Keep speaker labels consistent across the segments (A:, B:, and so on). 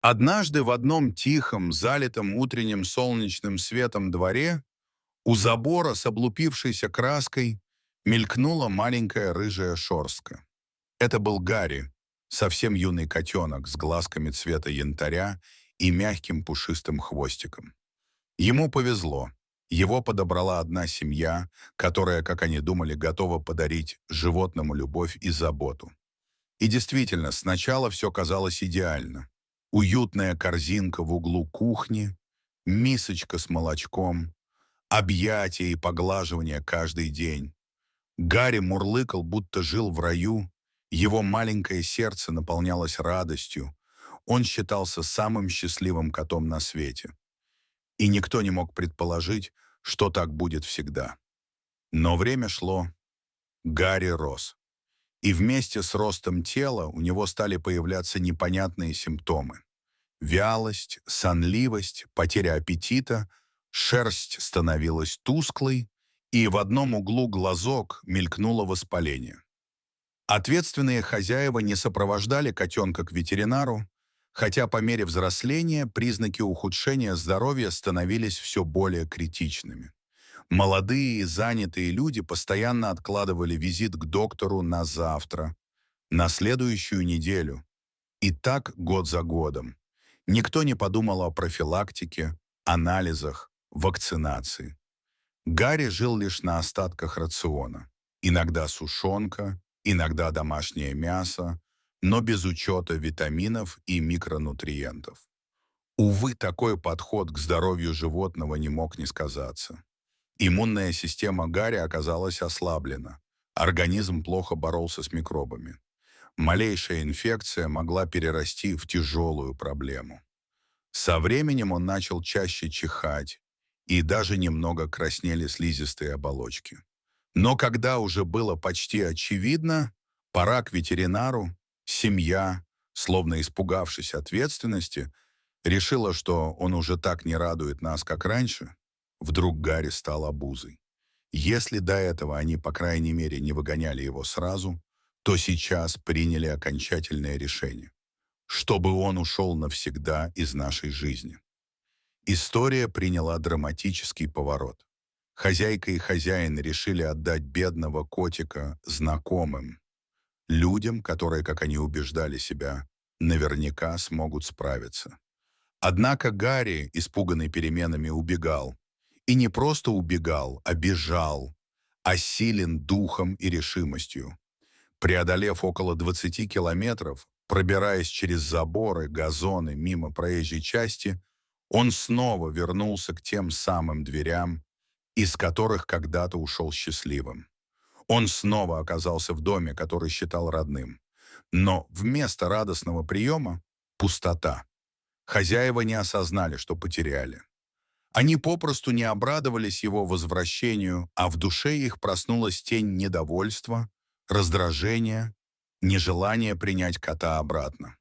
A: Однажды в одном тихом, залитом утренним солнечным светом дворе у забора с облупившейся краской мелькнула маленькая рыжая шорстка. Это был Гарри, совсем юный котенок с глазками цвета янтаря и мягким пушистым хвостиком. Ему повезло. Его подобрала одна семья, которая, как они думали, готова подарить животному любовь и заботу. И действительно, сначала все казалось идеально. Уютная корзинка в углу кухни, мисочка с молочком, объятия и поглаживания каждый день. Гарри мурлыкал, будто жил в раю. Его маленькое сердце наполнялось радостью. Он считался самым счастливым котом на свете. И никто не мог предположить, что так будет всегда. Но время шло, Гарри рос. И вместе с ростом тела у него стали появляться непонятные симптомы. Вялость, сонливость, потеря аппетита, шерсть становилась тусклой, и в одном углу глазок мелькнуло воспаление. Ответственные хозяева не сопровождали котенка к ветеринару, хотя по мере взросления признаки ухудшения здоровья становились все более критичными. Молодые и занятые люди постоянно откладывали визит к доктору на завтра, на следующую неделю. И так год за годом. Никто не подумал о профилактике, анализах, вакцинации. Гарри жил лишь на остатках рациона. Иногда сушонка, иногда домашнее мясо, но без учета витаминов и микронутриентов. Увы, такой подход к здоровью животного не мог не сказаться. Иммунная система Гарри оказалась ослаблена. Организм плохо боролся с микробами. Малейшая инфекция могла перерасти в тяжелую проблему. Со временем он начал чаще чихать, и даже немного краснели слизистые оболочки. Но когда уже было почти очевидно, пора к ветеринару, семья, словно испугавшись ответственности, решила, что он уже так не радует нас, как раньше. Вдруг Гарри стал обузой. Если до этого они, по крайней мере, не выгоняли его сразу, то сейчас приняли окончательное решение, чтобы он ушел навсегда из нашей жизни. История приняла драматический поворот. Хозяйка и хозяин решили отдать бедного котика знакомым, людям, которые, как они убеждали себя, наверняка смогут справиться. Однако Гарри, испуганный переменами, убегал. И не просто убегал, а бежал, осилен духом и решимостью. Преодолев около 20 километров, пробираясь через заборы, газоны, мимо проезжей части, он снова вернулся к тем самым дверям, из которых когда-то ушел счастливым. Он снова оказался в доме, который считал родным. Но вместо радостного приема — пустота. Хозяева не осознали, что потеряли. Они попросту не обрадовались его возвращению, а в душе их проснулась тень недовольства, раздражения, нежелания принять кота обратно.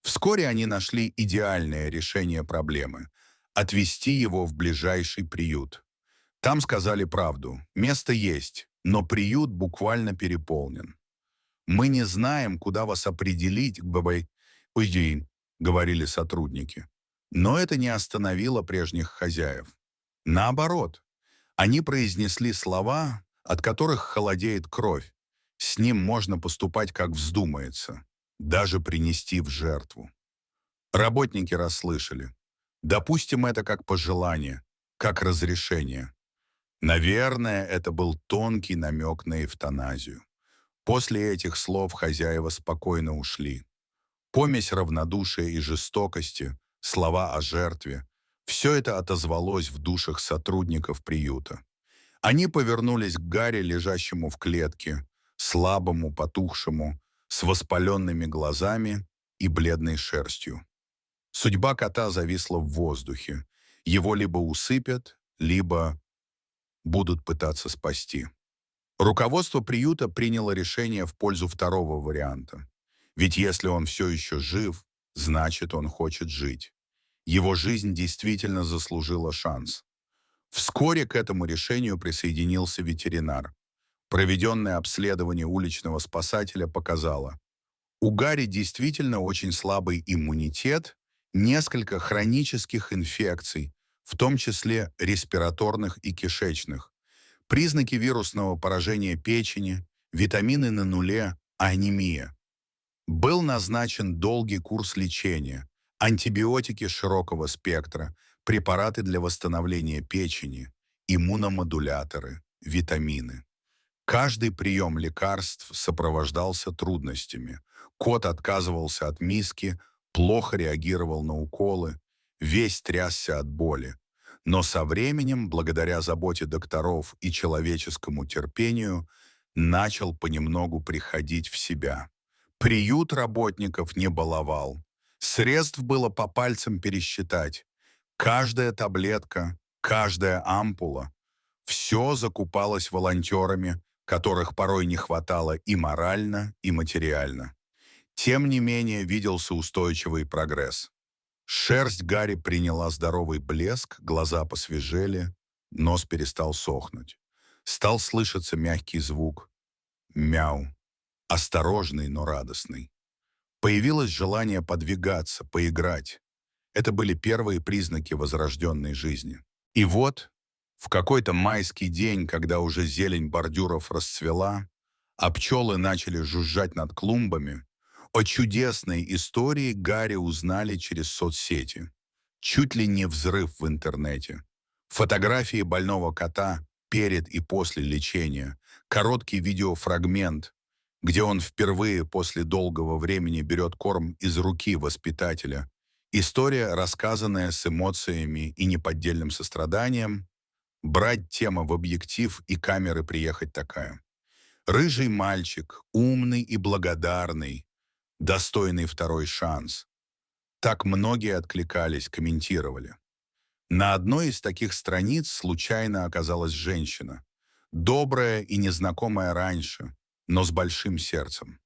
A: Вскоре они нашли идеальное решение проблемы — отвезти его в ближайший приют. Там сказали правду: место есть, но приют буквально переполнен. «Мы не знаем, куда вас определить, бабай, уйди», — говорили сотрудники. Но это не остановило прежних хозяев. Наоборот, они произнесли слова, от которых холодеет кровь. С ним можно поступать, как вздумается, даже принести в жертву. Работники расслышали. Допустим, это как пожелание, как разрешение. Наверное, это был тонкий намек на эвтаназию. После этих слов хозяева спокойно ушли. Помесь равнодушия и жестокости, слова о жертве — все это отозвалось в душах сотрудников приюта. Они повернулись к Гарри, лежащему в клетке, слабому, потухшему, с воспаленными глазами и бледной шерстью. Судьба кота зависла в воздухе. Его либо усыпят, либо будут пытаться спасти. Руководство приюта приняло решение в пользу второго варианта. Ведь если он все еще жив, значит, он хочет жить. Его жизнь действительно заслужила шанс. Вскоре к этому решению присоединился ветеринар. Проведенное обследование уличного спасателя показало: у Гарри действительно очень слабый иммунитет, несколько хронических инфекций, в том числе респираторных и кишечных, признаки вирусного поражения печени, витамины на нуле, анемия. Был назначен долгий курс лечения, антибиотики широкого спектра, препараты для восстановления печени, иммуномодуляторы, витамины. Каждый прием лекарств сопровождался трудностями. Кот отказывался от миски, плохо реагировал на уколы, весь трясся от боли. Но со временем, благодаря заботе докторов и человеческому терпению, начал понемногу приходить в себя. Приют работников не баловал. Средств было по пальцам пересчитать. Каждая таблетка, каждая ампула, все закупалось волонтерами, которых порой не хватало и морально, и материально. Тем не менее, виделся устойчивый прогресс. Шерсть Гарри приняла здоровый блеск, глаза посвежели, нос перестал сохнуть. Стал слышаться мягкий звук. Мяу. Осторожный, но радостный. Появилось желание подвигаться, поиграть. Это были первые признаки возрожденной жизни. И вот, в какой-то майский день, когда уже зелень бордюров расцвела, а пчелы начали жужжать над клумбами, о чудесной истории Гарри узнали через соцсети. Чуть ли не взрыв в интернете. Фотографии больного кота перед и после лечения, короткий видеофрагмент, где он впервые после долгого времени берет корм из руки воспитателя. История, рассказанная с эмоциями и неподдельным состраданием. Брать тему в объектив и камеры приехать такая. Рыжий мальчик, умный и благодарный, достойный второй шанс. Так многие откликались, комментировали. На одной из таких страниц случайно оказалась женщина. Добрая и незнакомая раньше, но с большим сердцем.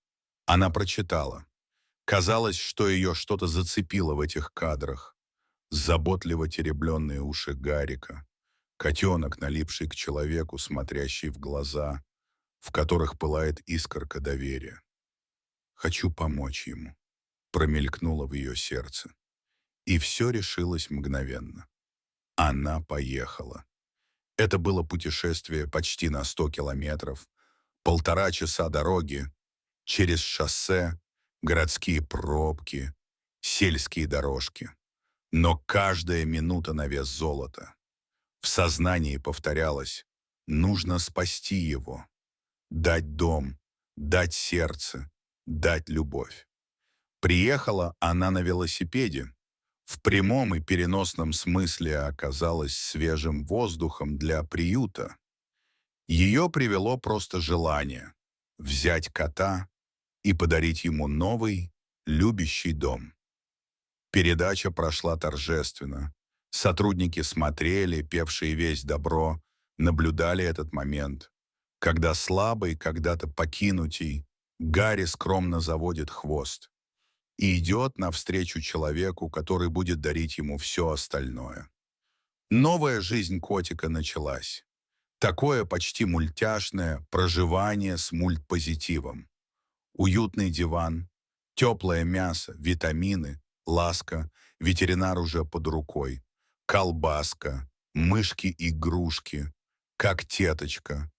A: Она прочитала. Казалось, что ее что-то зацепило в этих кадрах. Заботливо теребленные уши Гарика. Котенок, налипший к человеку, смотрящий в глаза, в которых пылает искорка доверия. «Хочу помочь ему», — промелькнуло в ее сердце. И все решилось мгновенно. Она поехала. Это было путешествие почти на 100 километров, 1,5 часа дороги, через шоссе, городские пробки, сельские дорожки. Но каждая минута на вес золота. В сознании повторялось: нужно спасти его, дать дом, дать сердце, дать любовь. Приехала она на велосипеде. В прямом и переносном смысле оказалась свежим воздухом для приюта. Ее привело просто желание взять кота и подарить ему новый, любящий дом. Передача прошла торжественно. Сотрудники смотрели, певшие «Весть добро», наблюдали этот момент, когда слабый, когда-то покинутый, Гарри скромно заводит хвост и идет навстречу человеку, который будет дарить ему все остальное. Новая жизнь котика началась. Такое почти мультяшное проживание с мультпозитивом. Уютный диван, теплое мясо, витамины, ласка, ветеринар уже под рукой, колбаска, мышки-игрушки, как теточка,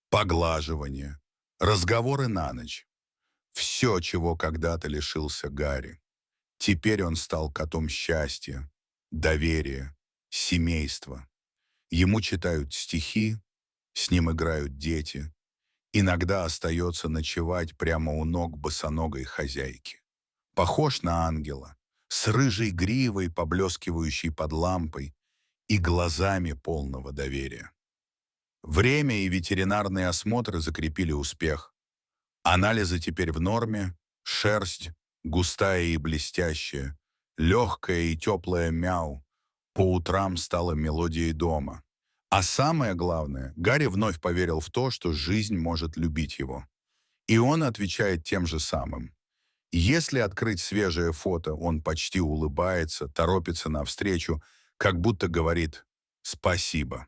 A: поглаживание, разговоры на ночь. Все, чего когда-то лишился Гарри. Теперь он стал котом счастья, доверия, семейства. Ему читают стихи, с ним играют дети. Иногда остается ночевать прямо у ног босоногой хозяйки. Похож на ангела, с рыжей гривой, поблескивающей под лампой, и глазами полного доверия. Время и ветеринарные осмотры закрепили успех. Анализы теперь в норме, шерсть густая и блестящая, легкая и теплая мяу, по утрам стала мелодией дома. А самое главное, Гарри вновь поверил в то, что жизнь может любить его. И он отвечает тем же самым. Если открыть свежее фото, он почти улыбается, торопится навстречу, как будто говорит «спасибо».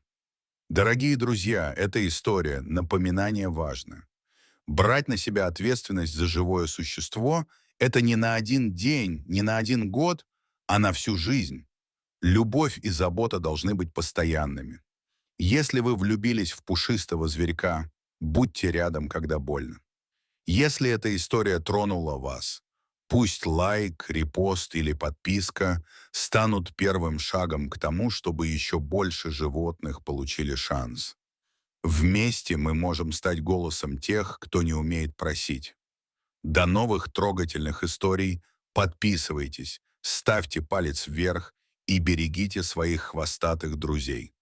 A: Дорогие друзья, эта история, напоминание важно. Брать на себя ответственность за живое существо — это не на один день, не на один год, а на всю жизнь. Любовь и забота должны быть постоянными. Если вы влюбились в пушистого зверька, будьте рядом, когда больно. Если эта история тронула вас, пусть лайк, репост или подписка станут первым шагом к тому, чтобы еще больше животных получили шанс. Вместе мы можем стать голосом тех, кто не умеет просить. До новых трогательных историй. Подписывайтесь, ставьте палец вверх и берегите своих хвостатых друзей.